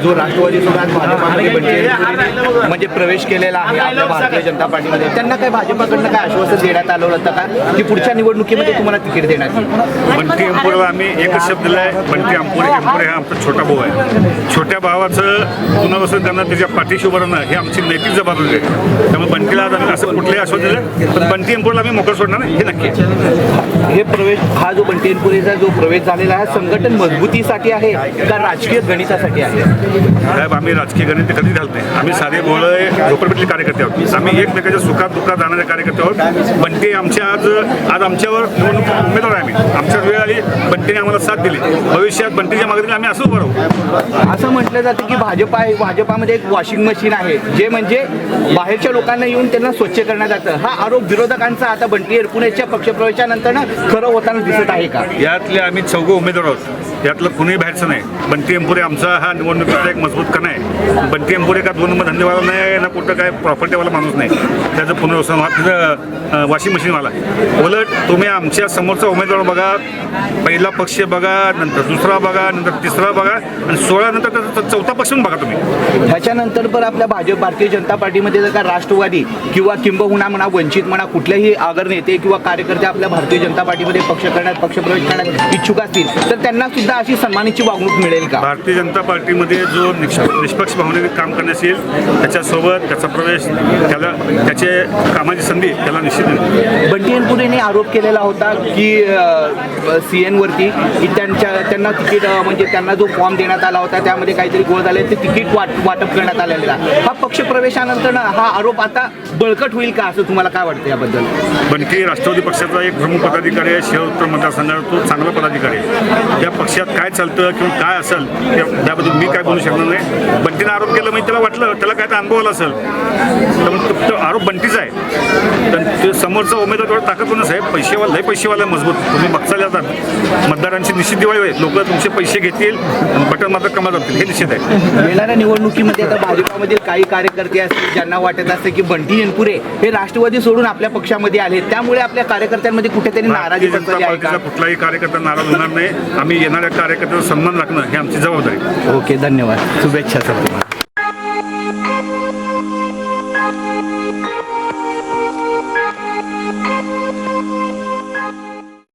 जो राष्ट्रवादी सुद्धा भाजपामध्ये म्हणजे प्रवेश केलेला आहे आपल्या भारतीय जनता पार्टीमध्ये, त्यांना काय भाजपाकडनं काय आश्वासन देण्यात आलं होतं का की पुढच्या निवडणुकीमध्ये तुम्हाला तिकीट देण्यात येईल? बंटी अंपुरेला आम्ही एकच शब्द दिला आहे, बंटी अंपुरे हा आमचा छोटा भाऊ आहे. छोट्या भावाचं पुनर्वसन त्यांना त्याच्या पाठीशी उभं राहणं ही आमची नैतिक जबाबदारी आहे. त्यामुळे बंटीला आज आम्ही असं कुठलंही आश्वासन दिलं, पण बंटी अंपुरेला आम्ही मोकळं सोडणार नाही हे नक्की आहे. हे प्रवेश हा जो बंटी अंपुरेचा जो प्रवेश झालेला आहे संघटन मजबूतीसाठी आहे का राजकीय गणितासाठी आहे? साहेब, आम्ही राजकीय गणित कधी घालत नाही. आम्ही साधे भोळे झोपडपट्टी कार्यकर्ते आहोत. आम्ही एकमेकाच्या सुखात दुःखात जाणारे कार्यकर्ते आहोत. बंटी आमच्या आज आमच्यावर निवडणूक उमेदवार आहे. आम्ही आमच्या वेळ आली, बंटीने आम्हाला साथ दिली. भविष्यात बंटीच्या मागणी आम्ही असं उभं राहू. असं म्हटलं जातं की भाजपामध्ये एक वॉशिंग मशीन आहे जे म्हणजे बाहेरच्या लोकांना येऊन त्यांना स्वच्छ करण्यात जातं. हा आरोप विरोधकांचा आता बंटी अंपुरेच्या पक्षप्रवेशानंतर खरं होताना दिसत आहे का? यातले आम्ही चौघं उमेदवार आहोत. यातलं कुणीही बाहेरचं नाही. बंटी अंपुरे आमचा हा निवडणुकीचा एक मजबूत कणा आहे. बंटी अंपुरे का 2 नंबर धंदेवाला नाही ना कुठं काय प्रॉपर्टीवाला माणूस नाही. त्याचं पुनर्वसन तिथं वॉशिंग मशीनवाला. उलट तुम्ही आमच्या समोरचा उमेदवार बघा, पहिला पक्ष बघा, नंतर दुसरा बघा, नंतर तिसरा बघा आणि 16 नंतर त्याचा चौथा पक्ष बघा तुम्ही. ह्याच्यानंतर पण आपल्या भारतीय जनता पार्टीमध्ये जर का राष्ट्रवादी किंवा किंबहुना म्हणा वंचित म्हणा कुठलेही आगर नेते किंवा कार्यकर्ते आपल्या भारतीय जनता पार्टीमध्ये पक्षप्रवेश करण्यात इच्छुक असतील तर त्यांना सुद्धा अशी सन्मानाची वागणूक मिळेल का? भारतीय जनता पार्टीमध्ये जो निष्पक्ष भावनेने काम करण्यास येईल त्याच्यासोबत त्याचा प्रवेश, त्याला त्याचे कामाची संधी त्याला निश्चित मिळेल. बंटी अंपुरेने आरोप केलेला होता की CN वरती की त्यांना तिकीट म्हणजे त्यांना जो फॉर्म देण्यात आला होता त्यामध्ये काहीतरी गोळ झाले, ते तिकीट वाटप करण्यात आलेला. हा पक्षप्रवेशानंतर हा आरोप आता बळकट होईल का असं तुम्हाला काय वाटतं याबद्दल? बंटी राष्ट्रवादी पक्षाचा एक प्रमुख पदाधिकारी आहे. शहर उत्तर मतदारसंघात तो चांगला पदाधिकारी आहे. त्या पक्षात काय चालतं किंवा काय असेल त्याबद्दल मी काय बोलू शकणार नाही. बंटीने आरोप केला म्हणजे त्याला वाटलं, त्याला काय तर अनुभव आला असेल, तर तो आरोप बंटीचा आहे. तर ते समोरचा उमेदवार थोडा ताकदवानच आहे. पैसेवाला मजबूत. तुम्ही बघचाल जातात मतदारांची निश्चित दिवाळी होईल. लोक तुमचे पैसे घेतील, बटन मात्र कमा जातील हे निश्चित आहे. येणाऱ्या निवडणुकीमध्ये आता भाजपामधील काही कार्यकर्ते असतील ज्यांना वाटत असते की बंटी अंपुरे हे राष्ट्रवादी सोडून आपल्या पक्षामध्ये आले, त्यामुळे आपल्या कार्यकर्त्यांमध्ये कुठेतरी नाराजी आहे का? कुठलाही कार्यकर्ता नाराज होणार नाही. आम्ही येणाऱ्या कार्यकर्त्यांचा सन्मान राखणं ही आमची जबाबदारी. ओके, धन्यवाद. शुभेच्छा सर तुम्हाला.